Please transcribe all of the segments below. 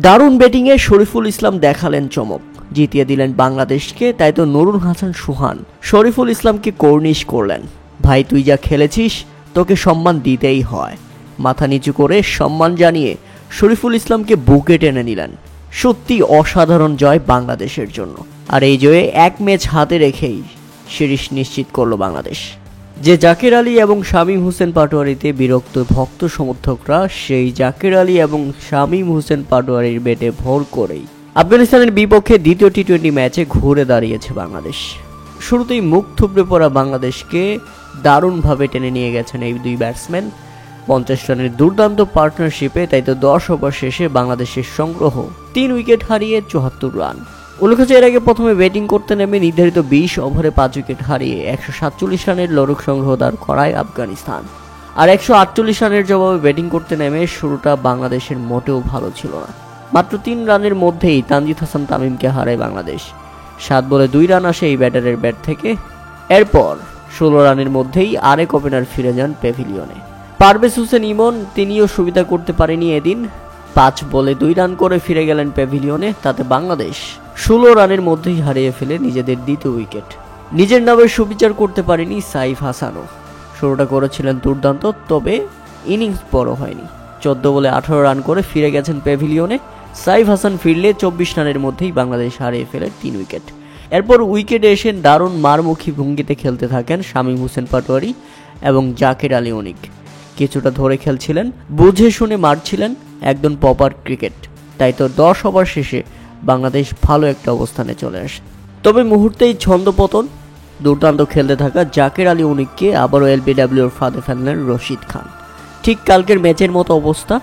দারুণ ব্যাটিংয়ে শরীফুল ইসলাম দেখালেন চমক, জিতিয়ে দিলেন বাংলাদেশকে। তাই তো নুরুল হাসান সোহান শরীফুল ইসলামকে কর্নিশ করলেন, ভাই তুই যা খেলেছিস তোকে সম্মান দিতেই হয়। মাথা নিচু করে সম্মান জানিয়ে শরীফুল ইসলামকে বুকে টেনে নিলেন। সত্যি অসাধারণ জয় বাংলাদেশের জন্য। আর এই জয়ে এক ম্যাচ হাতে রেখেই সিরিজ নিশ্চিত করলো বাংলাদেশ। যে জাকের আলী এবং শামীম হোসেন পাটোয়ারিতে বিরক্ত ভক্ত সমর্থকরা সেই জাকের আলী এবং শামীম হোসেন পাটোয়ারির ব্যাটে ভর করেই আফগানিস্তানের বিপক্ষে দ্বিতীয় টি-20 ম্যাচে ঘুরে দাঁড়িয়েছে বাংলাদেশ। শুরুতেই মুখ থুবড়ে পড়া বাংলাদেশকে দারুণভাবে টেনে নিয়ে গেছেন এই দুই ব্যাটসম্যান 50 রানের দুর্দান্ত পার্টনারশিপে। তাই তো 10 ওভার শেষে বাংলাদেশের সংগ্রহ 3 উইকেট হারিয়ে 74 রান। উল্লেখ্য, এর আগে প্রথমে ব্যাটিং করতে নেমে নির্ধারিত 20 ওভারে 5 উইকেট হারিয়ে 147 রানের লড়ক সংগ্রহ দাঁড় করায় আফগানিস্তান। আর 148 রানের জবাবে ব্যাটিং করতে নেমে শুরুটা বাংলাদেশের মোটেও ভালো ছিল না। মাত্র 3 রানের মধ্যেই তানজিদ হাসান তামিমকে হারায় বাংলাদেশ। 7 বলে 2 রান আসে এই ব্যাটারের ব্যাট থেকে। এরপর 16 রানের মধ্যেই আরেক ওপেনার ফিরে যান প্যাভিলিয়নে। পারভেজ হোসেন ইমন তিনিও সুবিধা করতে পারেনি এদিন। 5 বলে 2 রান করে ফিরে গেলেন প্যাভিলিয়নে। তাতে বাংলাদেশ 16 রানের মধ্যেই হারিয়ে ফেলে নিজেদের দ্বিতীয় উইকেট। নিজের নামে সুবিচার করতে পারেনি সাইফ হাসানও। শুরুটা করেছিলেন দুর্দান্ত, তবে ইনিংস বড় হয়নি। 14 বলে 18 রান করে ফিরে গেছেন প্যাভিলিয়নে। সাইফ হাসান ফিরলে 24 রানের মধ্যেই বাংলাদেশ হারিয়ে ফেলে 3 উইকেট। এরপর উইকেটে এসে দারুণ মারমুখী ভঙ্গিতে খেলতে থাকেন শামীম হোসেন পাটোয়ারি এবং জাকের আলী অনিক। কিছুটা ধরে খেলছিলেন, বুঝে শুনে মারছিলেন, একদম প্রপার ক্রিকেট। তাই তো 10 ওভার শেষে বাংলাদেশ ভালো একটা অবস্থানে চলে আসে। তবে মুহূর্তেই ছন্দপতন। দুর্দান্ত খেলতে থাকা জাকের আলী অনিককে আবারও এলবিডব্লিউর ফাঁদে ফেললেন রশিদ খান। ঠিক কালকের ম্যাচের মতো অবস্থা।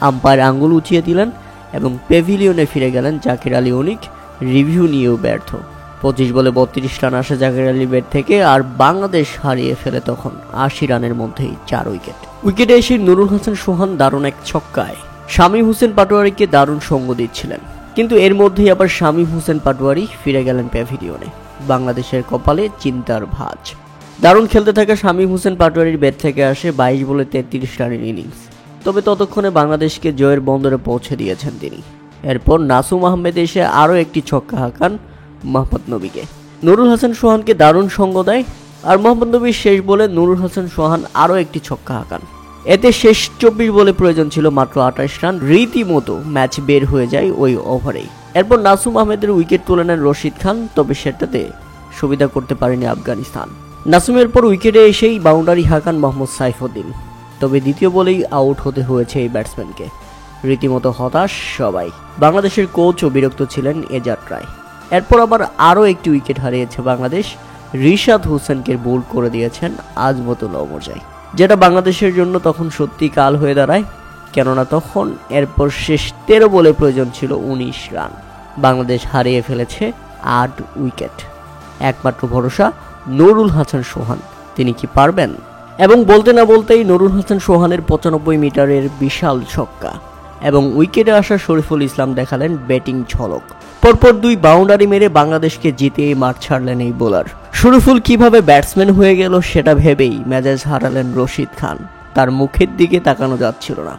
আম্পায়ার আঙ্গুল উঁচিয়ে দিলেন এবং প্যাভিলিয়নে ফিরে গেলেন জাকের আলী অনিক। রিভিউ নিয়েও ব্যর্থ। 25 বলে 32 রান আসে জাকের আলীর ব্যাট থেকে। আর বাংলাদেশ হারিয়ে ফেলে তখন 80 রানের মধ্যেই 4 উইকেট। উইকেটে এসে নুরুল হাসান সোহান দারুণ এক ছক্কায় শামীম হোসেন পাটোয়ারিকে দারুণ সঙ্গ দিচ্ছিলেন। কিন্তু এর মধ্যেই আবার শামীম হোসেন পাটোয়ারি ফিরে গেলেন প্যাভিলিয়নে। বাংলাদেশের কপালে চিন্তার ভাঁজ। দারুণ খেলতে থাকা শামীম হোসেন পাটোয়ারির ব্যাট থেকে আসে 22 বলে 33 রানের ইনিংস। তবে ততক্ষণে বাংলাদেশকে জয়ের বন্দরে পৌঁছে দিয়েছেন তিনি। এরপর নাসুম আহমেদ এসে আরও একটি ছক্কা হাঁকান মোহাম্মদ নবীকে। নুরুল হাসান সোহানকে দারুণ সঙ্গ দেয়। আর মোহাম্মদ নবীর শেষ বলে নুরুল হাসান সোহান আরও একটি ছক্কা হাঁকান। এতে শেষ 24 বলে প্রয়োজন ছিল মাত্র 28 রান। রীতিমতো ম্যাচ বের হয়ে যায় ওই ওভারেই। এরপর নাসুম আহমেদের উইকেট তুলে নেন রশিদ খান, তবে সেটাতে সুবিধা করতে পারেনি আফগানিস্তান। নাসুমের পর উইকেটে এসেই বাউন্ডারি হাঁকান মোহাম্মদ সাইফুদ্দিন। তবে দ্বিতীয় বলেই আউট হতে হয়েছে এই ব্যাটসম্যানকে। রীতিমতো হতাশ সবাই। বাংলাদেশের কোচও বিরক্ত ছিলেন এ যাত্রায়। এরপর আবার আরও একটি উইকেট হারিয়েছে বাংলাদেশ। রিশাদ হোসেনকে বোল্ড করে দিয়েছেন আজমতুল ওমরজাই, যেটা বাংলাদেশের জন্য তখন সত্যি কাল হয়ে দাঁড়ায়। কেননা তখন এরপর শেষ 13 বলে প্রয়োজন ছিল 19 রান। বাংলাদেশ হারিয়ে ফেলেছে 8 উইকেট। একমাত্র ভরসা নুরুল হাসান সোহান। তিনি কি পারবেন? এবং বলতে না বলতেই নুরুল হাসান সোহানের 95 মিটারের বিশাল ছক্কা এবং উইকেটে আসা শরীফুল ইসলাম দেখালেন ব্যাটিং ঝলক। পরপর 2 বাউন্ডারি মেরে বাংলাদেশকে জিতিয়ে মাঠ ছাড়লেন এই বোলার। শরীফুল কিভাবে ব্যাটসম্যান হয়ে গেল সেটা ভেবেই মেজাজ হারালেন রশিদ খান। তার মুখের দিকে তাকানো যাচ্ছিল না।